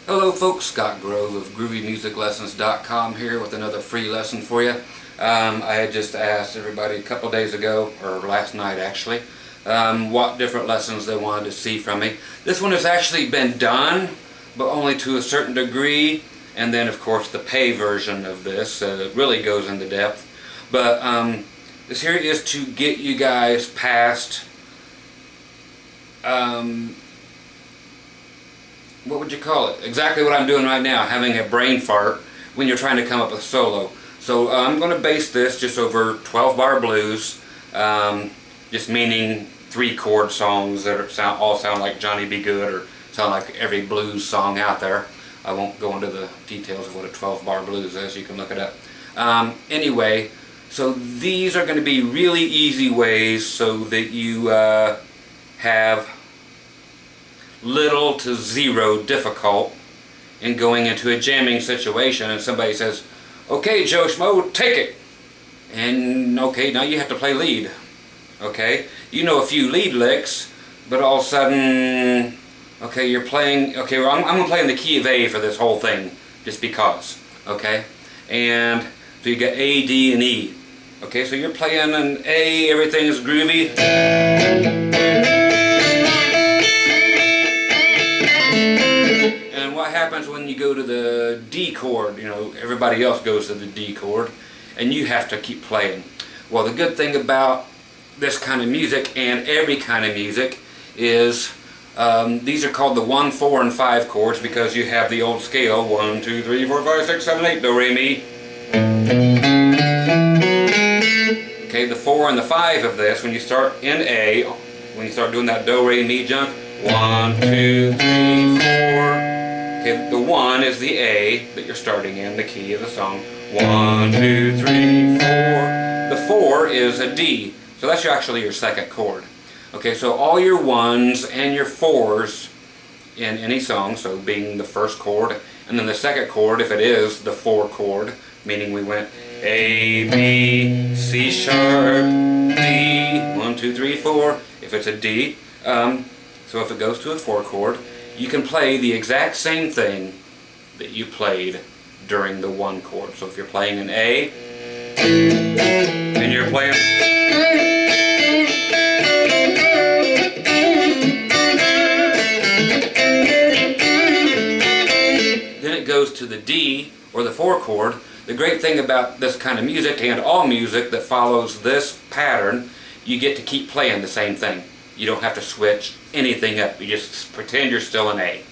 Hello folks, Scott Grove of GroovyMusicLessons.com here with another free lesson for you. I had just asked everybody a couple days ago, or last night actually, what different lessons they wanted to see from me. This one has actually been done, but only to a certain degree, and then of course the pay version of this really goes into depth. But this here is to get you guys past what would you call it? Exactly what I'm doing right now, having a brain fart when you're trying to come up with a solo. So I'm going to base this just over 12-bar blues, just meaning 3-chord songs that all sound like Johnny B. Good or sound like every blues song out there. I won't go into the details of what a 12-bar blues is, you can look it up. Anyway, so these are going to be really easy ways so that you have little to zero difficult in going into a jamming situation and somebody says, okay Joe Schmo, take it, and okay, now you have to play lead. Okay, you know a few lead licks, but all of a sudden, okay, you're playing, okay, well, I'm going to play in the key of A for this whole thing just because, okay, and so you got A, D, and E. Okay, so you're playing an A, everything's groovy. What happens when you go to the D chord? You know, everybody else goes to the D chord and you have to keep playing. Well, the good thing about this kind of music and every kind of music is these are called the 1, 4, and 5 chords because you have the old scale 1, 2, 3, 4, 5, 6, 7, 8, do, re, mi. Okay, the 4 and the 5 of this, when you start in A, when you start doing that do, re, mi jump, 1, 2, 3, 4. Okay, the 1 is the A that you're starting in, the key of the song. 1, 2, 3, 4. The 4 is a D, so that's actually your second chord. Okay, so all your 1s and your 4s in any song, so being the first chord, and then the second chord, if it is the 4 chord, meaning we went A, B, C sharp, D, 1, 2, 3, 4, if it's a D. So if it goes to a 4 chord, you can play the exact same thing that you played during the 1 chord. So if you're playing an A, and you're playing, then it goes to the D, or the 4 chord. The great thing about this kind of music, and all music that follows this pattern, you get to keep playing the same thing. You don't have to switch anything up. You just pretend you're still in A.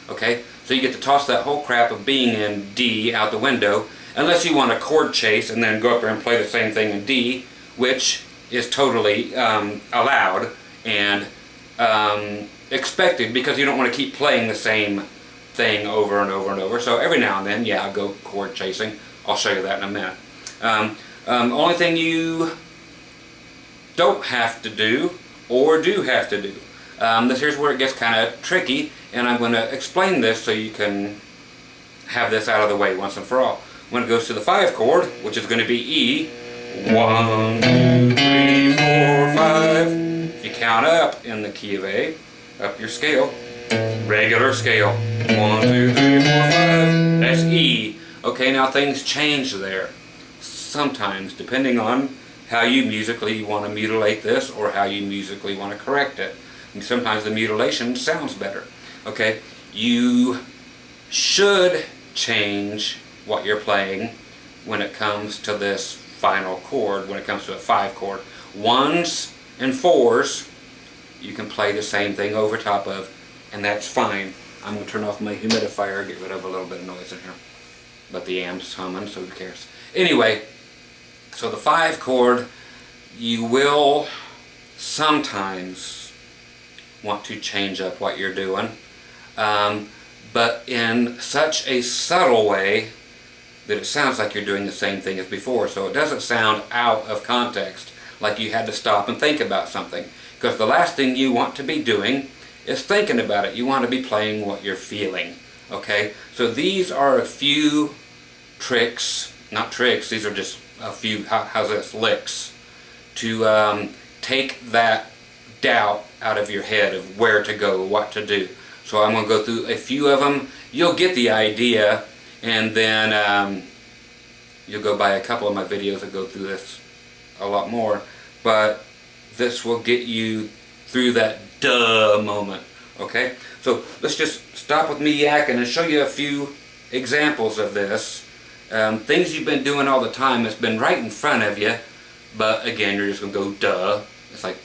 Okay? So you get to toss that whole crap of being in D out the window, unless you want a chord chase and then go up there and play the same thing in D, which is totally allowed and expected because you don't want to keep playing the same thing over and over and over. So every now and then, yeah, I'll go chord chasing. I'll show you that in a minute. Only thing you don't have to do or do have to do. Here's where it gets kind of tricky, and I'm going to explain this so you can have this out of the way once and for all. When it goes to the 5 chord, which is going to be E, 1, 2, 3, 4, 5. If you count up in the key of A, up your scale, regular scale, 1, 2, 3, 4, 5. That's E. Okay, now things change there. Sometimes, depending on how you musically want to mutilate this or how you musically want to correct it. And sometimes the mutilation sounds better. Okay, you should change what you're playing when it comes to this final chord, when it comes to a 5 chord. 1s and 4s you can play the same thing over top of, and that's fine. I'm going to turn off my humidifier, get rid of a little bit of noise in here. But the amp's humming, so who cares? Anyway, so the 5 chord, you will sometimes want to change up what you're doing, but in such a subtle way that it sounds like you're doing the same thing as before, so it doesn't sound out of context, like you had to stop and think about something. Because the last thing you want to be doing is thinking about it. You want to be playing what you're feeling. Okay? So these are a few tricks, not tricks, these are just a few, how's this, licks, to take that doubt out of your head of where to go, what to do. So I'm going to go through a few of them. You'll get the idea, and then you'll go by a couple of my videos that go through this a lot more. But this will get you through that duh moment. Okay? So let's just stop with me yakking and show you a few examples of this. Things you've been doing all the time that's been right in front of you, but again, you're just going to go duh. It's like,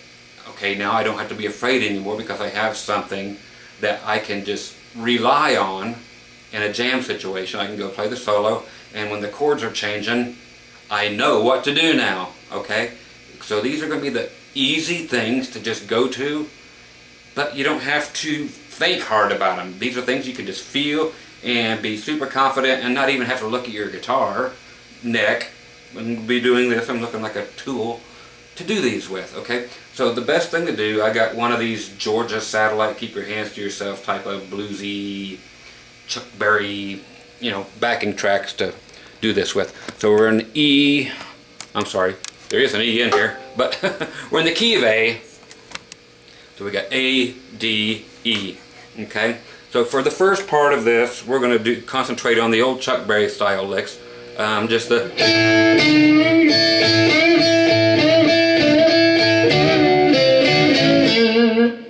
okay, now I don't have to be afraid anymore because I have something that I can just rely on in a jam situation. I can go play the solo, and when the chords are changing, I know what to do now. Okay? So these are going to be the easy things to just go to, but you don't have to think hard about them. These are things you can just feel and be super confident and not even have to look at your guitar neck and be doing this. I'm looking like a tool to do these with, okay? So the best thing to do, I got one of these Georgia Satellite, keep your hands to yourself type of bluesy, Chuck Berry, you know, backing tracks to do this with. So we're in E, I'm sorry, there is an E in here, but we're in the key of A. So we got A, D, E, okay? So for the first part of this, we're going to concentrate on the old Chuck Berry style licks. Just the...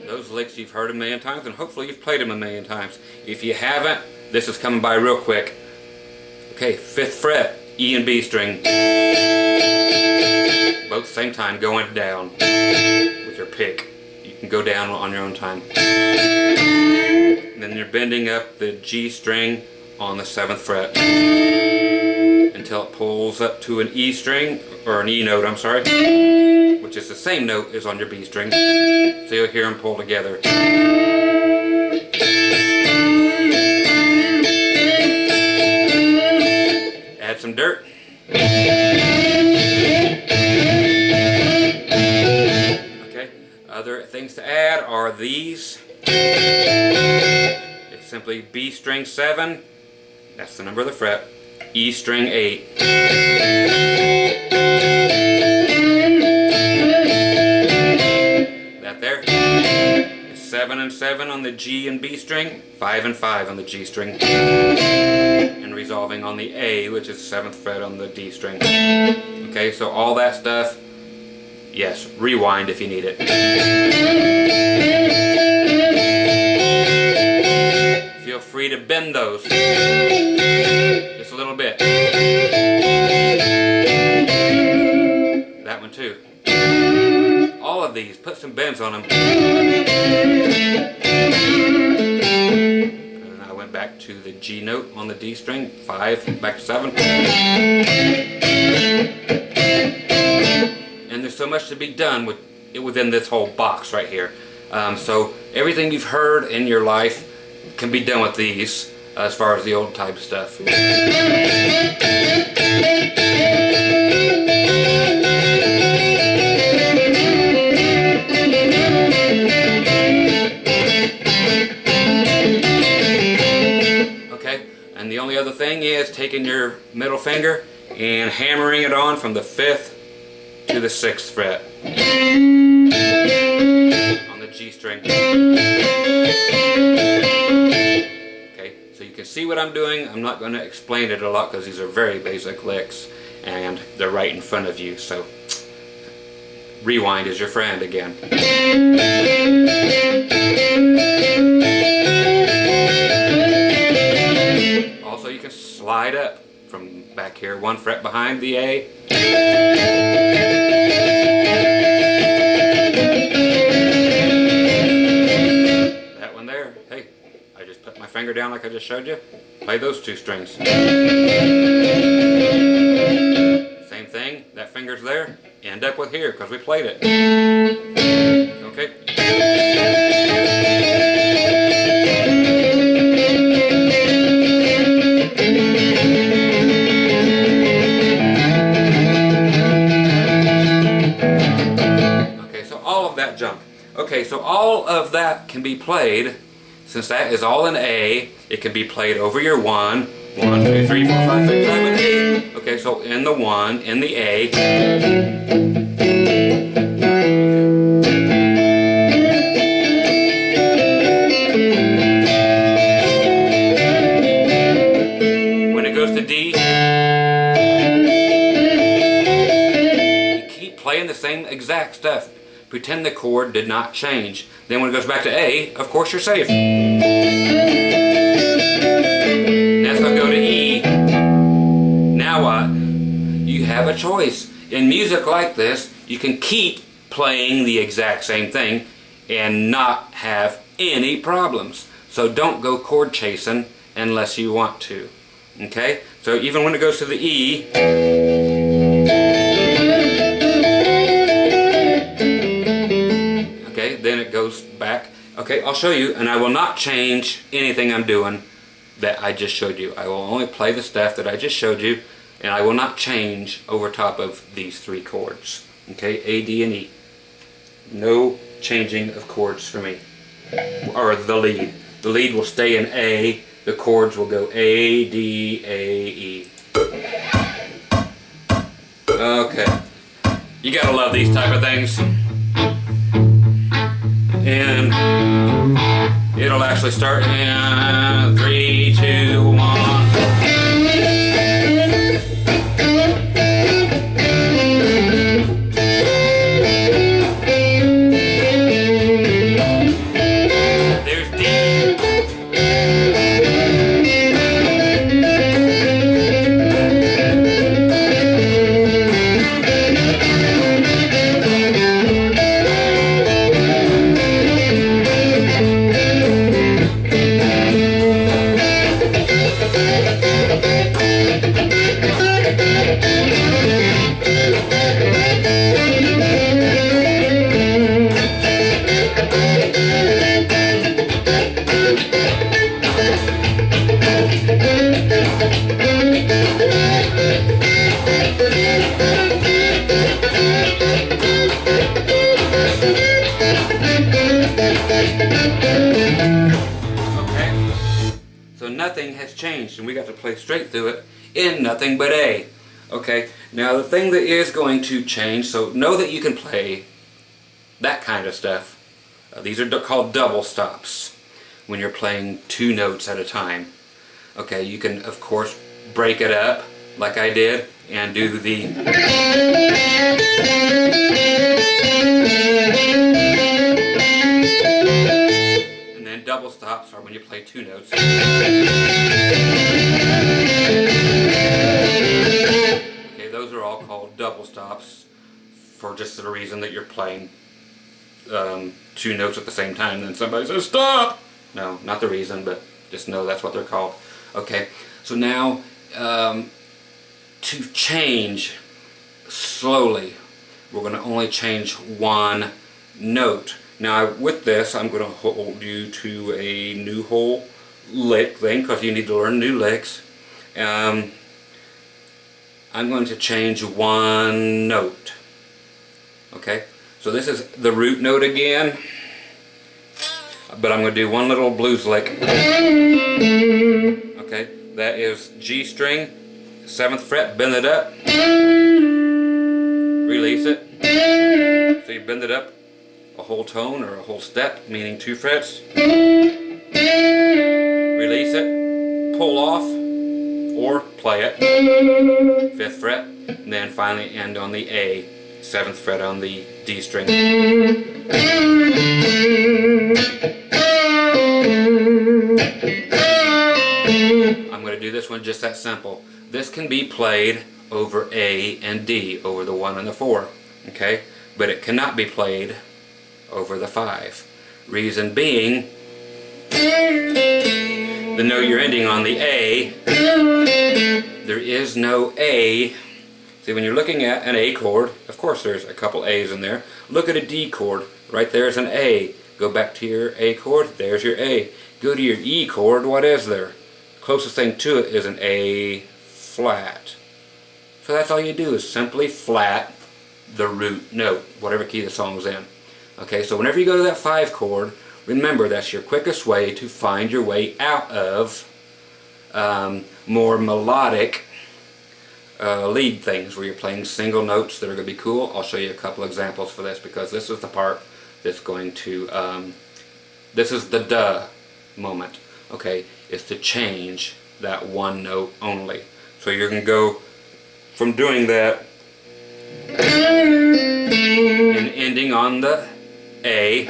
Those licks you've heard a million times, and hopefully you've played them a million times. If you haven't, this is coming by real quick. Okay, 5th fret, E and B string. Both at the same time, going down with your pick. You can go down on your own time. And then you're bending up the G string on the 7th fret until it pulls up to an E string, or an E note, I'm sorry, which is the same note as on your B string. So you'll hear them pull together. Add some dirt. Okay, other things to add are these. It's simply B string 7, that's the number of the fret, E string 8. That there is 7 and 7 on the G and B string, 5 and 5 on the G string, and resolving on the A, which is 7th fret on the D string. Okay, so all that stuff, yes, rewind if you need it. Feel free to bend those just a little bit. That one too. All of these, put some bends on them. And I went back to the G note on the D string, 5, back to 7. And there's so much to be done within this whole box right here. So everything you've heard in your life can be done with these, as far as the old type stuff. Okay, and the only other thing is taking your middle finger and hammering it on from the 5th to the 6th fret on the G string. So you can see what I'm doing. I'm not going to explain it a lot because these are very basic licks and they're right in front of you. So rewind is your friend again. Also, you can slide up from back here, 1 fret behind the A. That one there, hey, I just put my finger down like I just showed you. Play those 2 strings. Same thing, that finger's there. End up with here because we played it. Okay. Okay, so all of that junk. Okay, so all of that can be played. Since that is all in A, it can be played over your 1, 1, 2, 3, 4, 5, 6, 7, 8. Okay, so in the 1, in the A. same exact stuff. Pretend the chord did not change. Then when it goes back to A, of course you're safe. Now if I go to E, now what? You have a choice. In music like this, you can keep playing the exact same thing and not have any problems. So don't go chord chasing unless you want to. Okay? So even when it goes to the E, okay, then it goes back. Okay, I'll show you, and I will not change anything I'm doing that I just showed you. I will only play the stuff that I just showed you, and I will not change over top of these three chords. Okay, A, D, and E. No changing of chords for me. Or the lead. The lead will stay in A. The chords will go A, D, A, E. Okay. You gotta love these type of things. And it'll actually start in 3, 2, 1. So nothing has changed, and we got to play straight through it in nothing but A. Okay, now the thing that is going to change, so know that you can play that kind of stuff. These are called double stops when you're playing 2 notes at a time. Okay, you can of course break it up like I did and do the and then double stops are when you play 2 notes. Okay, those are all called double stops for just the reason that you're playing 2 notes at the same time, then somebody says stop! No, not the reason, but just know that's what they're called. Okay, so now to change slowly, we're going to only change 1 note. Now with this, I'm going to hold you to a new whole lick thing, because you need to learn new licks. I'm going to change 1 note. Okay, so this is the root note again, but I'm going to do 1 little blues lick. Okay, that is G string, 7th fret, bend it up, release it. So you bend it up a whole tone or a whole step, meaning 2 frets, release it, pull off, or play it, 5th fret, and then finally end on the A, 7th fret on the D string. I'm going to do this one just that simple. This can be played over A and D, over the 1 and the 4, okay? But it cannot be played over the 5. Reason being, the note you're ending on the A, there is no A. See, when you're looking at an A chord, of course there's a couple A's in there. Look at a D chord, right there's an A. Go back to your A chord, there's your A. Go to your E chord, what is there? Closest thing to it is an A flat. So that's all you do, is simply flat the root note, whatever key the song's in. Okay, so whenever you go to that 5 chord, remember that's your quickest way to find your way out of more melodic lead things where you're playing single notes that are going to be cool. I'll show you a couple examples for this, because this is the part that's going to, this is the duh moment. Okay, is to change that 1 note only. So you're going to go from doing that on the A,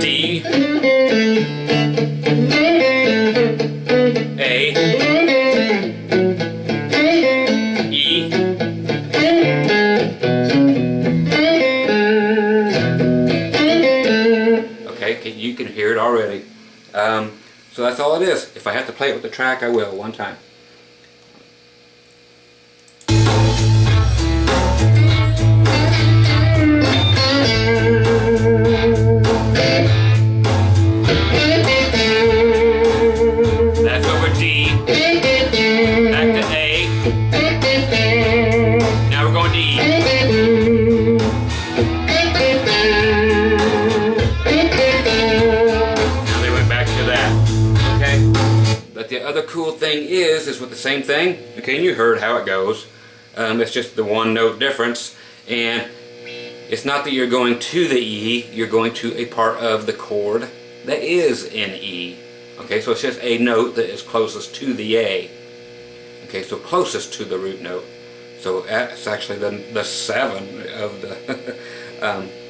D, A, E, okay, you can hear it already. So that's all it is. If I have to play it with the track, I will one time. That's over D. Back to A. Now we're going to E. Now they went back to that. Okay? But the other cool thing is with the same thing, okay, and you heard how it goes. It's just the one note difference. And it's not that you're going to the E, you're going to a part of the chord that is in E. Okay, so it's just a note that is closest to the A. Okay, so closest to the root note. So that's actually the 7 of the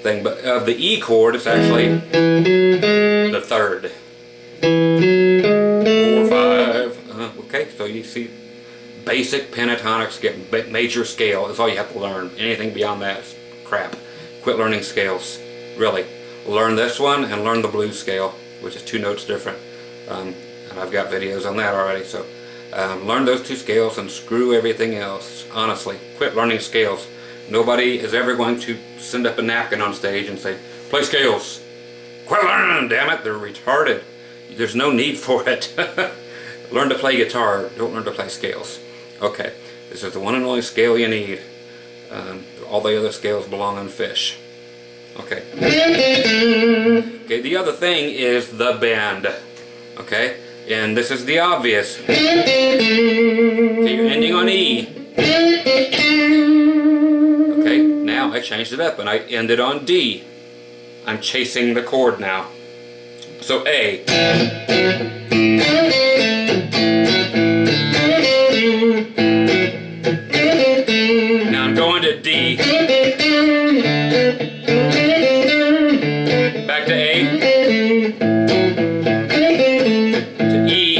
thing. But of the E chord, it's actually the 3rd. 4, 5. Okay, so you see basic pentatonics get major scale. That's all you have to learn. Anything beyond that is crap. Quit learning scales. Really. Learn this one and learn the blues scale, which is 2 notes different. And I've got videos on that already. So learn those 2 scales and screw everything else. Honestly, quit learning scales. Nobody is ever going to send up a napkin on stage and say, play scales. Quit learning them, damn it, they're retarded. There's no need for it. Learn to play guitar, don't learn to play scales. Okay, this is the one and only scale you need. All the other scales belong on fish. Okay. Okay, the other thing is the bend. Okay, and this is the obvious. Okay, you're ending on E. Okay, now I changed it up and I ended on D. I'm chasing the chord now. So A. Now I'm going to D. Back to A. To E.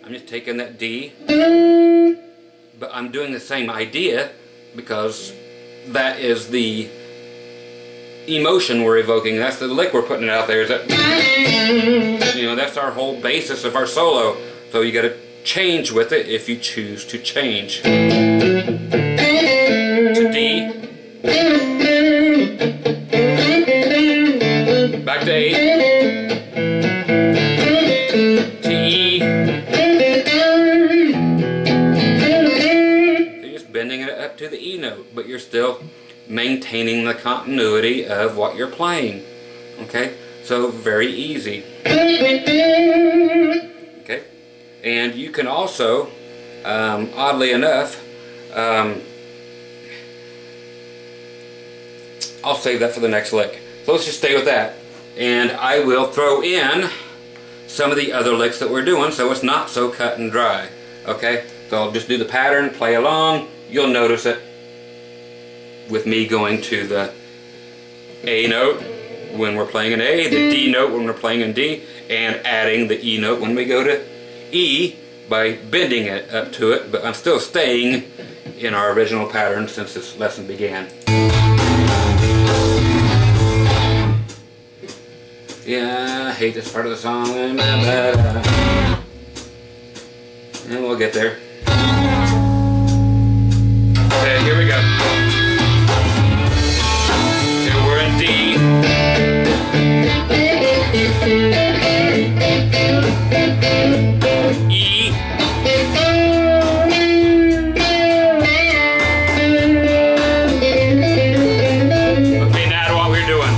I'm just taking that D. But I'm doing the same idea because that is the emotion we're evoking. That's the lick we're putting out there. Is that, you know, that's our whole basis of our solo. So you got to change with it if you choose to change. To D. Back to A. To E. So you're just bending it up to the E note, but you're still maintaining the continuity of what you're playing. Okay, so very easy. Okay, and you can also, oddly enough, I'll save that for the next lick. So let's just stay with that, and I will throw in some of the other licks that we're doing, so it's not so cut and dry. Okay, so I'll just do the pattern, play along. You'll notice it with me going to the A note when we're playing an A, the D note when we're playing in D, and adding the E note when we go to E by bending it up to it, but I'm still staying in our original pattern since this lesson began. Yeah, I hate this part of the song, and we'll get there. Okay, here we go. D. E. Okay, now to what we're doing.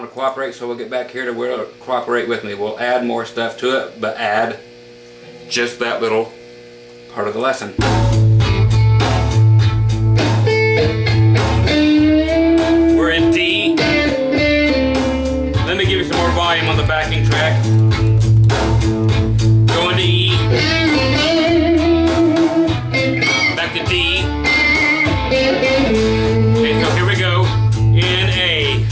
want to cooperate, so we'll get back here to where it'll cooperate with me. We'll add more stuff to it, but add just that little part of the lesson. We're in D. Let me give you some more volume on the backing track. Going to E. Back to D. Okay, so here we go. In A.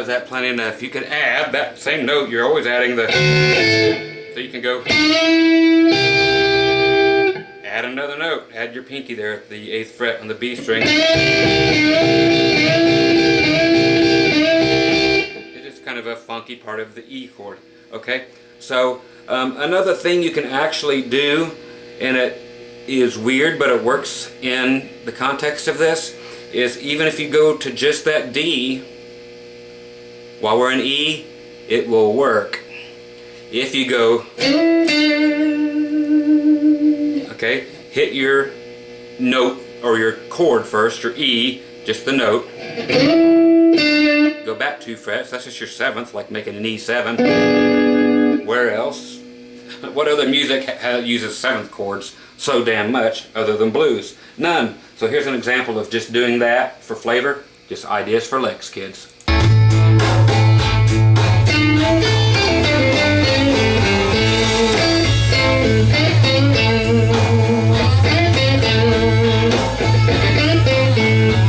That plenty enough. You can add that same note. You're always adding the, so you can go add another note. Add your pinky there at the 8th fret on the B string. It is kind of a funky part of the E chord. Okay, so another thing you can actually do, and it is weird but it works in the context of this, is even if you go to just that D while we're in E, it will work. If you go, okay, hit your note or your chord first, your E, just the note. Go back 2 frets, that's just your 7th, like making an E7. Where else? What other music uses 7th chords so damn much other than blues? None. So here's an example of just doing that for flavor. Just ideas for licks, kids.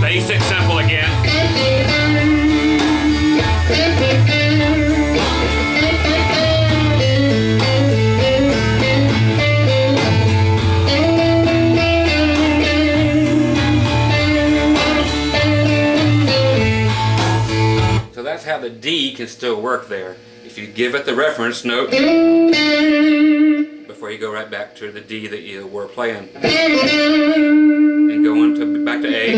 Basic, simple again. So that's how the D can still work there. If you give it the reference note before you go right back to the D that you were playing. And go on to back to A.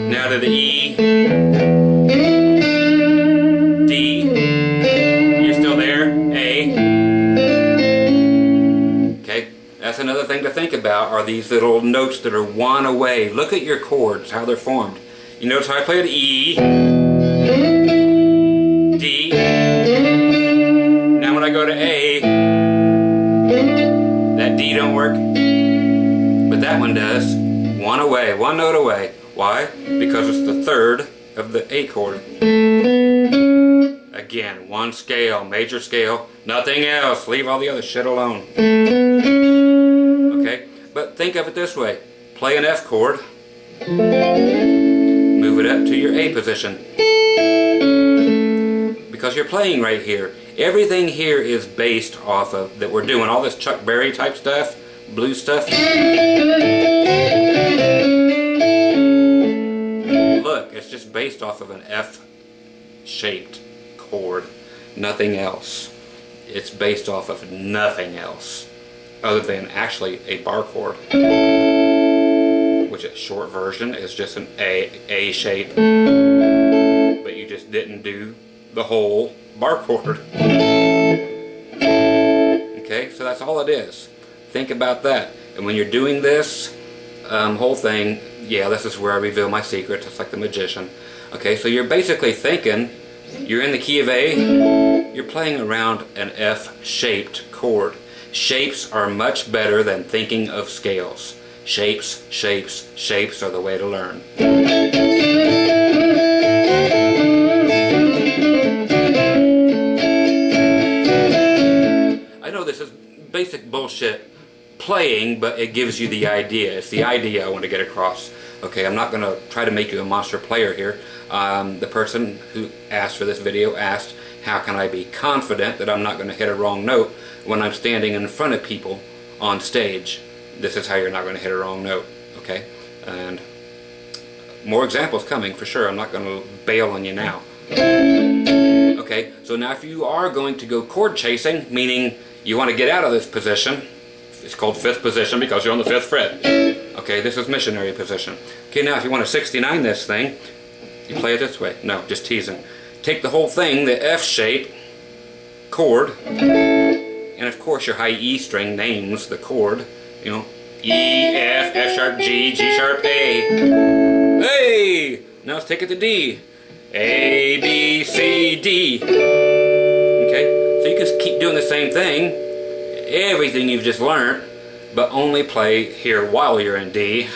Now to the E. D. You're still there. A. Okay, that's another thing to think about, are these little notes that are one away. Look at your chords, how they're formed. You notice how I played E. D. Now when I go to A, that D don't work, but that one does. One away, one note away. Why? Because it's the 3rd of the A chord. Again, one scale, major scale, nothing else. Leave all the other shit alone. Okay? But think of it this way. Play an F chord, move it up to your A position. Because you're playing right here. Everything here is based off of, that we're doing all this Chuck Berry type stuff, blues stuff. Look, it's just based off of an F-shaped chord, nothing else. It's based off of nothing else other than actually a bar chord. which is short version, is just an A shape, but you just didn't do the whole bar chord. Okay, so that's all it is. Think about that. And when you're doing this whole thing, yeah, this is where I reveal my secret, just like the magician. Okay, so you're basically thinking, you're in the key of A, you're playing around an F-shaped chord. Shapes are much better than thinking of scales. Shapes, shapes, shapes are the way to learn. I know this is basic bullshit playing, but it gives you the idea. It's the idea I want to get across. Okay, I'm not going to try to make you a monster player here. The person who asked for this video asked, how can I be confident that I'm not going to hit a wrong note when I'm standing in front of people on stage? This is how you're not going to hit a wrong note. Okay, and more examples coming for sure. I'm not going to bail on you now. Okay, so now if you are going to go chord chasing, meaning you want to get out of this position, it's called fifth position because you're on the fifth fret. Okay, this is missionary position. Okay, now if you want to 69 this thing, you play it this way. No, just teasing. Take the whole thing, the F shape chord, and of course your high E string names the chord. You know, E, F, F sharp, G, G sharp, A. Hey! Now let's take it to D. A, B, C, D. Okay, so you can keep doing the same thing, everything you've just learned, but only play here while you're in D.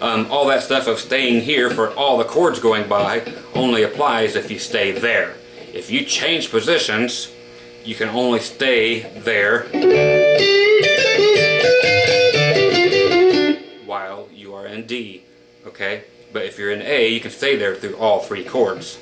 All that stuff of staying here for all the chords going by only applies if you stay there. If you change positions, you can only stay there while you are in D. Okay? But if you're in A, you can stay there through all three chords.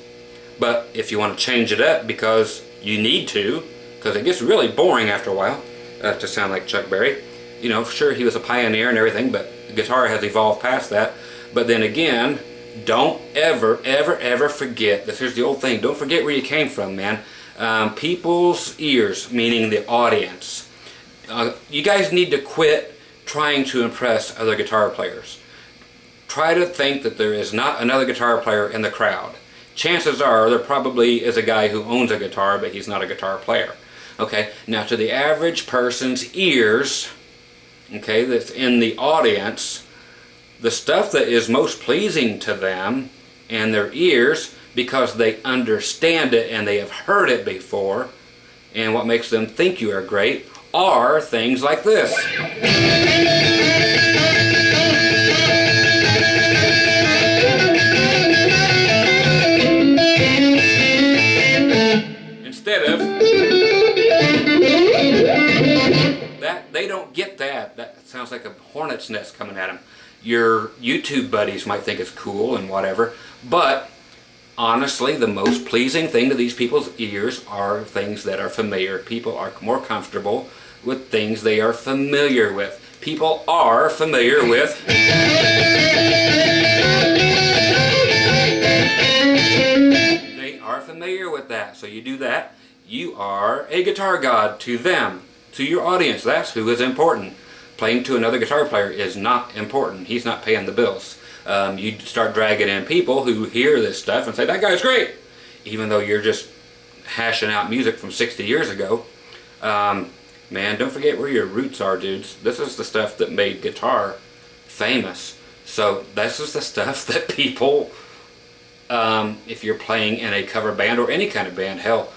But if you want to change it up because you need to, because it gets really boring after a while, to sound like Chuck Berry. You know, sure, he was a pioneer and everything, but guitar has evolved past that. But then again, don't ever, ever, ever forget, this is the old thing, don't forget where you came from, man. People's ears, meaning the audience. You guys need to quit trying to impress other guitar players. Try to think that there is not another guitar player in the crowd. Chances are there probably is a guy who owns a guitar, but he's not a guitar player. Okay, now to the average person's ears, okay, that's in the audience, the stuff that is most pleasing to them and their ears, because they understand it and they have heard it before, and what makes them think you are great, are things like this. Instead of that, they don't get that. That sounds like a hornet's nest coming at them. Your YouTube buddies might think it's cool and whatever, but honestly, the most pleasing thing to these people's ears are things that are familiar. People are more comfortable with things they are familiar with. People are familiar with familiar with that. So you do that, you are a guitar god to them, to your audience. That's who is important. Playing to another guitar player is not important. He's not paying the bills. You start dragging in people who hear this stuff and say, that guy's great, even though you're just hashing out music from 60 years ago. Man, don't forget where your roots are, dudes. This is the stuff that made guitar famous. So this is the stuff that people, if you're playing in a cover band or any kind of band, hell,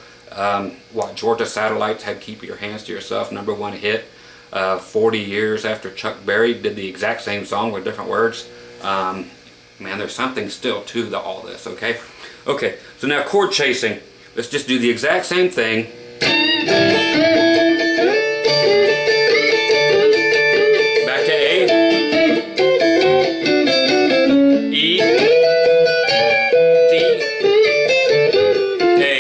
what Georgia Satellites had Keep Your Hands to Yourself, #1 hit, 40 years after Chuck Berry did the exact same song with different words. Man, there's something still to all this, okay? Okay, so now chord chasing. Let's just do the exact same thing. Back to A. E. D. A.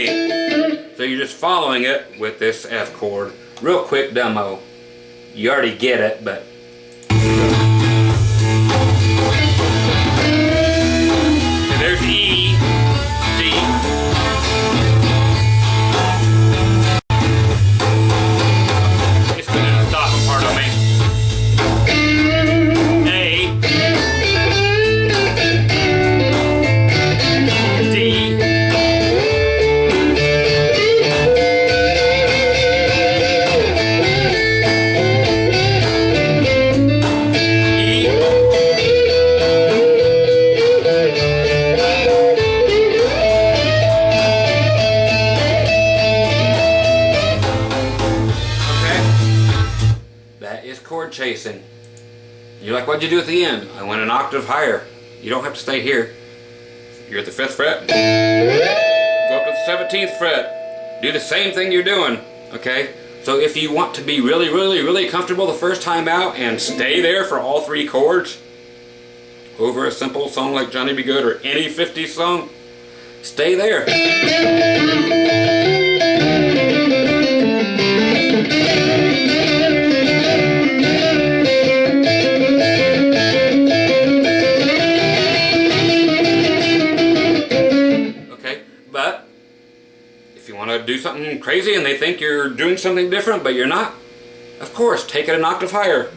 So you're just following it with this F chord. Real quick demo. You already get it, but there's E, D. It's gonna stop part of me. A, chasing. You're like, what'd you do at the end? I went an octave higher. You don't have to stay here. You're at the 5th fret. Go up to the 17th fret. Do the same thing you're doing, okay? So if you want to be really, really, really comfortable the first time out and stay there for all 3 chords over a simple song like Johnny Be Good or any 50s song, stay there. Okay, but if you want to do something crazy and they think you're doing something different but you're not, of course, take it an octave higher.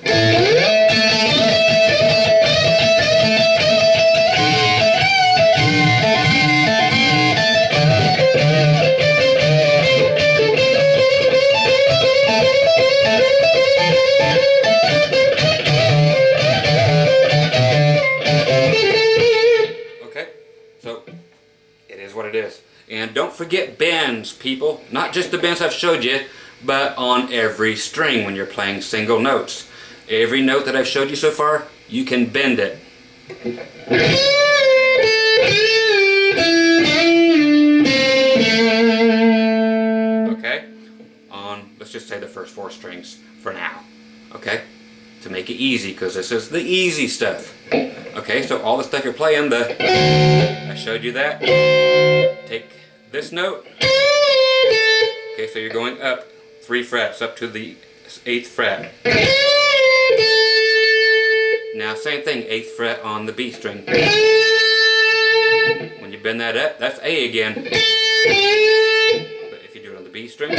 What it is. And don't forget bends, people. Not just the bends I've showed you, but on every string when you're playing single notes. Every note that I've showed you so far, you can bend it. Okay? On, let's just say the first 4 strings for now. Okay? To make it easy, because this is the easy stuff. Okay, so all the stuff you're playing, I showed you that. Take this note. Okay, so you're going up 3 frets up to the 8th fret. Now same thing, 8th fret on the B string. When you bend that up, that's A again. But if you do it on the B string, or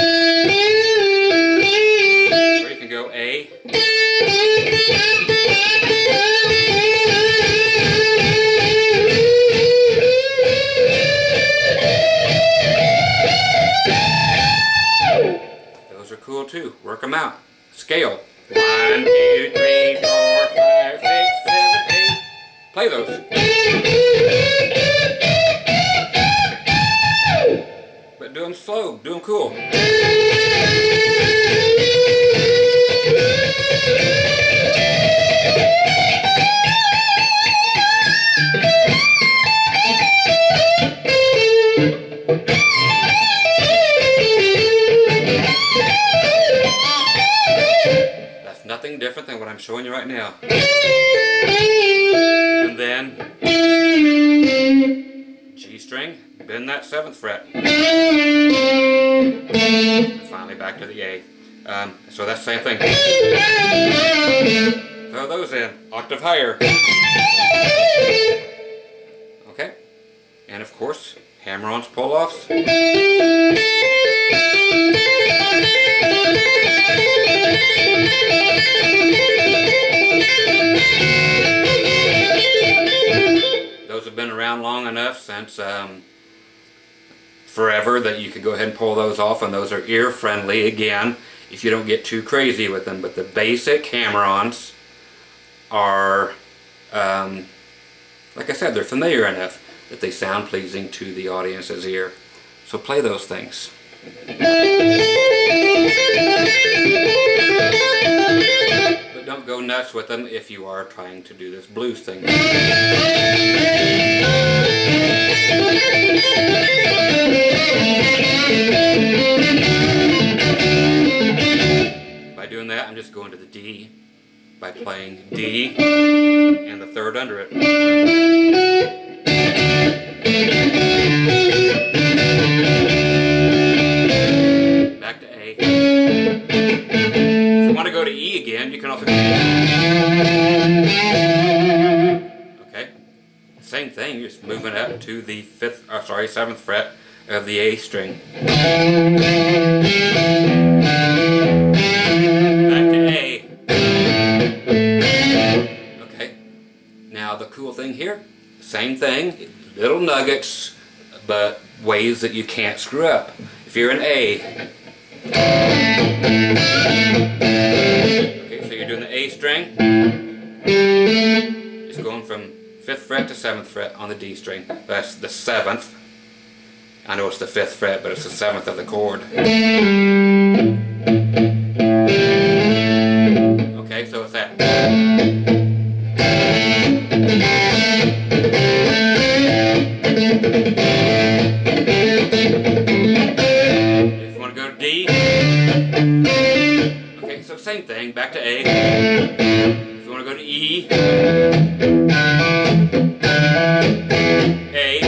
you can go A. Those are cool too. Work them out. Scale. 1, 2, 3, 4, 5, 6, 7, 8. Play those. But do them slow. Do them cool. Nothing different than what I'm showing you right now. And then G string, bend that 7th fret. And finally back to the A. So that's the same thing. Throw those in, octave higher. Okay? And of course, hammer-ons, pull-offs. Those have been around long enough since forever that you can go ahead and pull those off, and those are ear friendly again if you don't get too crazy with them. But the basic hammer-ons are like I said, they're familiar enough that they sound pleasing to the audience's ear. So play those things. But don't go nuts with them if you are trying to do this blues thing. By doing that, I'm just going to the D by playing D and the 3rd under it. Back to A. If you want to go to E again, you can also go to okay? Same thing, you're just moving up to the 7th fret of the A string. Back to A. Okay. Now the cool thing here, same thing, little nuggets, but ways that you can't screw up. If you're in A, okay, so you're doing the A string, just going from 5th fret to 7th fret on the D string. That's the 7th. I know it's the 5th fret, but it's the 7th of the chord. Okay, so it's that Okay, so same thing, back to A. If you want to go to E, A.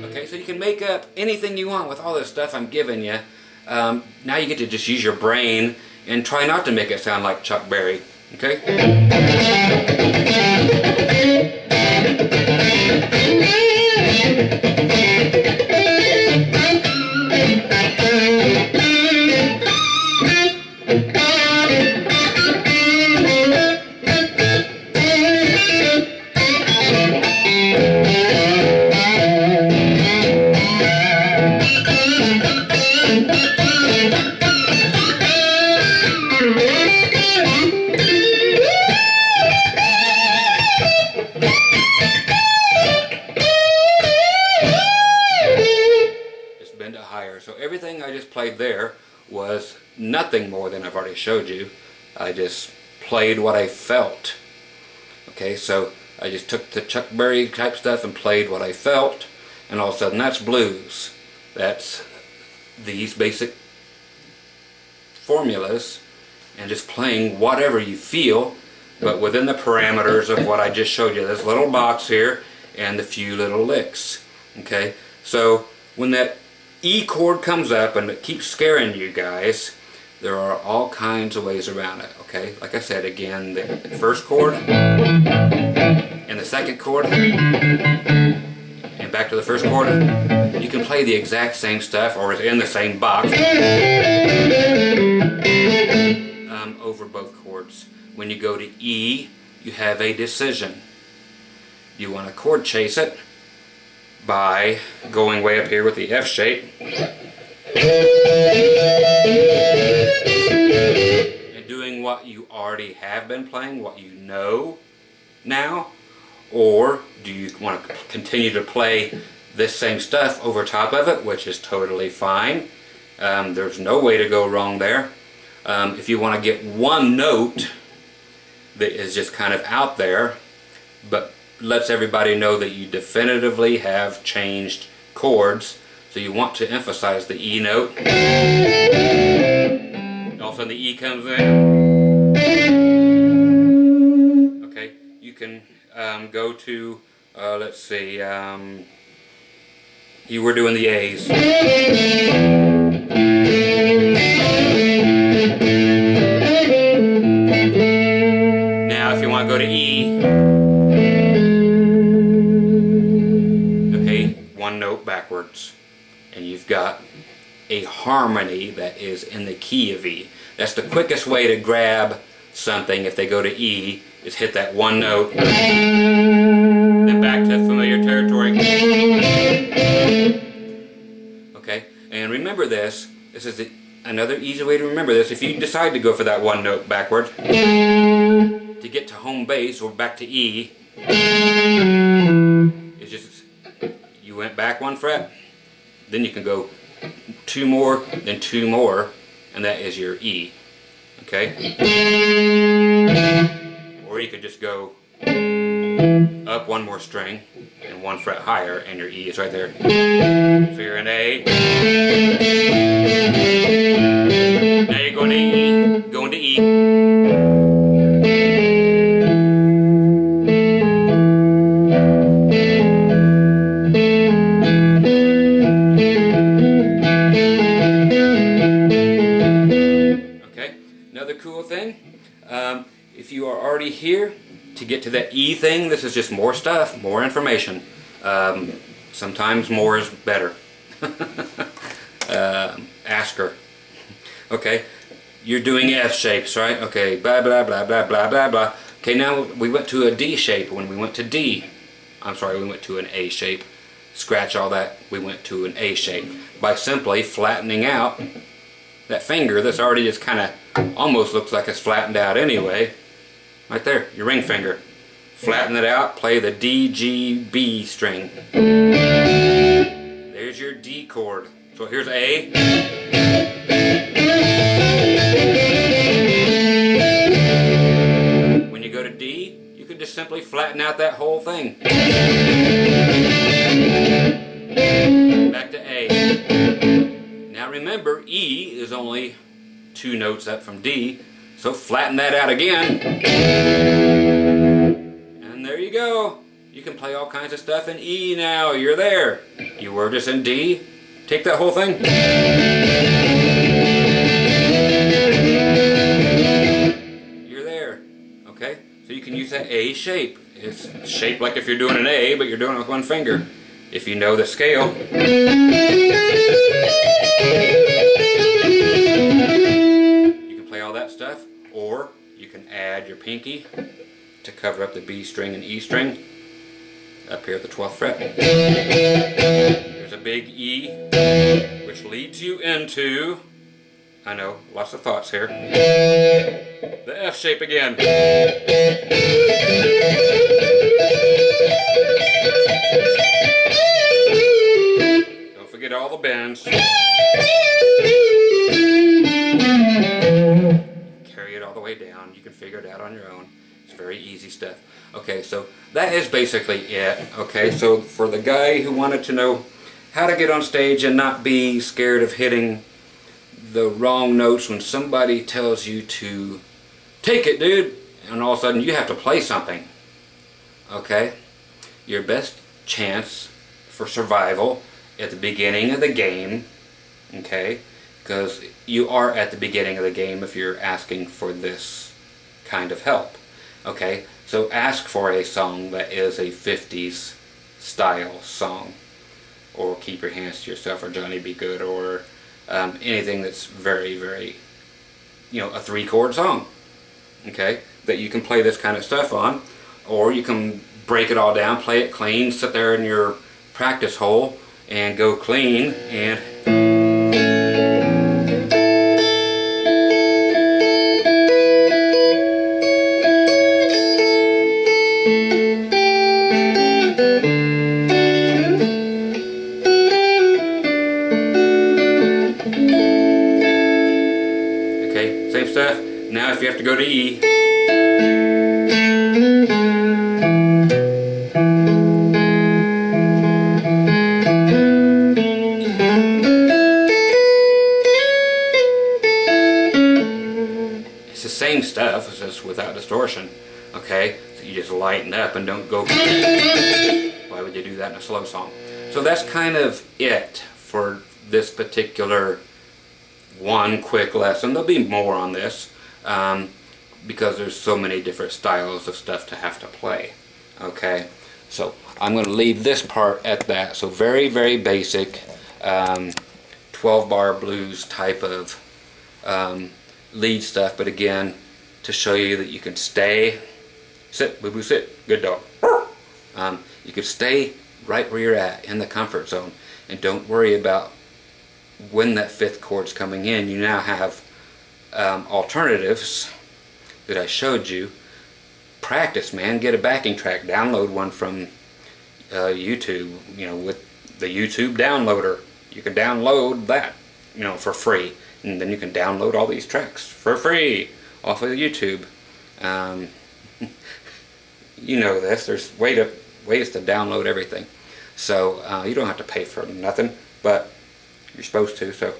Okay, so you can make up anything you want with all this stuff I'm giving you. Now you get to just use your brain and try not to make it sound like Chuck Berry. Okay? So everything I just played there was nothing more than I've already showed you. I just played what I felt. Okay, so I just took the Chuck Berry type stuff and played what I felt, and all of a sudden that's blues. That's these basic formulas and just playing whatever you feel, but within the parameters of what I just showed you. This little box here and the few little licks. Okay, so when that E chord comes up and it keeps scaring you guys, there are all kinds of ways around it. Okay, like I said, again, the first chord and the second chord and back to the first chord. You can play the exact same stuff or it's in the same box over both chords. When you go to E, you have a decision. You want to chord chase it by going way up here with the F shape and doing what you already have been playing, what you know now, or do you want to continue to play this same stuff over top of it, which is totally fine. There's no way to go wrong there. If you want to get one note that is just kind of out there but lets everybody know that you definitively have changed chords, so you want to emphasize the E note. All of a sudden the E comes in. Okay, you can go to, let's see, you were doing the A's. Now if you want to go to E, one note backwards, and you've got a harmony that is in the key of E. That's the quickest way to grab something if they go to E, is hit that one note, then back to familiar territory. Okay, and remember this is another easy way to remember this. If you decide to go for that one note backward, to get to home base or back to E, it's just you went back one fret, then you can go two more, then two more, and that is your E. Okay? Or you could just go up one more string and one fret higher, and your E is right there. So you're in A. Now you're going to E, going to E. Cool thing, if you are already here, to get to that E thing, this is just more stuff, more information. Sometimes more is better. Ask her. Okay, you're doing F shapes, right? Okay, blah blah blah blah blah blah blah. Okay, now we went to a D shape. When we went to D, I'm sorry, we went to an A shape. Scratch all that, we went to an A shape by simply flattening out that finger that's already just kind of almost looks like it's flattened out anyway. Right there, your ring finger. Flatten it out, play the D, G, B string. There's your D chord. So here's A. When you go to D, you can just simply flatten out that whole thing. Back to A. remember, E is only 2 notes up from D, so flatten that out again. And there you go. You can play all kinds of stuff in E now. You're there. You were just in D. Take that whole thing. You're there. Okay? So you can use that A shape. It's shaped like if you're doing an A, but you're doing it with one finger. If you know the scale. You can play all that stuff, or you can add your pinky to cover up the B string and E string up here at the 12th fret. There's a big E, which leads you into, I know, lots of thoughts here, the F shape again. Don't forget all the bends. Carry it all the way down. You can figure it out on your own. It's very easy stuff. Okay, so that is basically it. Okay, so for the guy who wanted to know how to get on stage and not be scared of hitting the wrong notes when somebody tells you to take it, dude, and all of a sudden you have to play something. Okay, your best chance for survival at the beginning of the game, okay, because you are at the beginning of the game if you're asking for this kind of help. Okay, so ask for a song that is a 50s style song, or Keep Your Hands to Yourself, or Johnny Be Good, or anything that's very, very, a 3-chord song, okay, that you can play this kind of stuff on. Or you can break it all down, play it clean, sit there in your practice hole and go clean and same stuff. Now if you have to go to E, it's the same stuff, it's just without distortion. Okay, so you just lighten up and don't go. Why would you do that in a slow song? So that's kind of it for this particular one quick lesson. There'll be more on this because there's so many different styles of stuff to have to play. Okay, so I'm going to leave this part at that. So very, very basic 12-bar blues type of lead stuff, but again, to show you that you can stay, sit, boo boo sit, good dog. You can stay right where you're at in the comfort zone and don't worry about when that 5th chord's coming in. You now have alternatives that I showed you. Practice, man. Get a backing track. Download one from YouTube. With the YouTube downloader, you can download that, for free, and then you can download all these tracks for free off of YouTube. You know this. There's ways to download everything, so you don't have to pay for nothing, but you're supposed to. So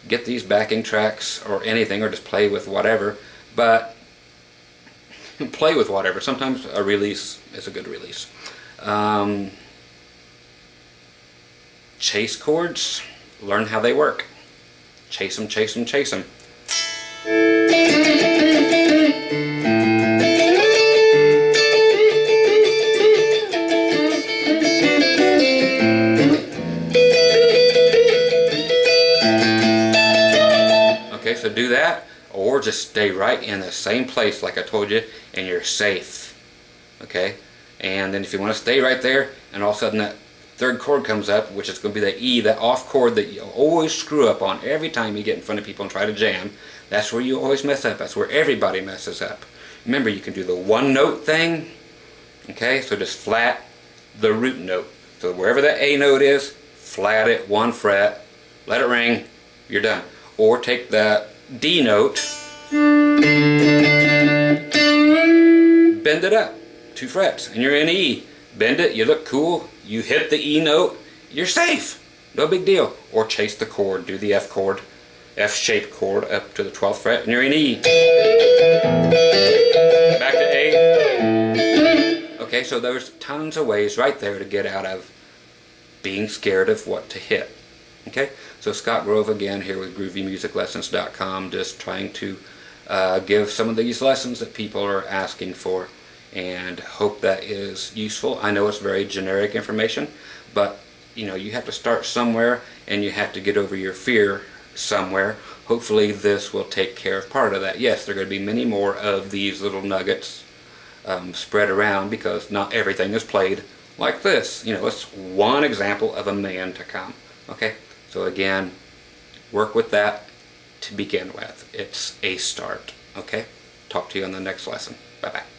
get these backing tracks or anything, or just play with whatever, but play with whatever. Sometimes a release is a good release. Chase chords, learn how they work. Chase them, chase them, chase them. Okay, so do that, or just stay right in the same place like I told you, and you're safe. Okay, and then if you want to stay right there, and all of a sudden that 3rd chord comes up, which is going to be the E, that off chord that you always screw up on every time you get in front of people and try to jam. That's where you always mess up. That's where everybody messes up. Remember, you can do the 1-note thing. Okay, so just flat the root note. So wherever that A note is, flat it 1 fret, let it ring, you're done. Or take that D note, bend it up 2 frets, and you're in E. Bend it, you look cool, you hit the E note, you're safe. no big deal. Or chase the chord, do the F chord, F-shaped chord up to the 12th fret, and you're in E. Back to A. Okay, so there's tons of ways right there to get out of being scared of what to hit. Okay, so Scott Grove again here with GroovyMusicLessons.com, just trying to give some of these lessons that people are asking for, and hope that is useful. I know it's very generic information, but you know, you have to start somewhere, and you have to get over your fear somewhere. Hopefully this will take care of part of that. Yes, there are going to be many more of these little nuggets spread around, because not everything is played like this. You know, it's one example of a million to come. Okay, so again, work with that to begin with. It's a start. Okay, talk to you on the next lesson. Bye bye.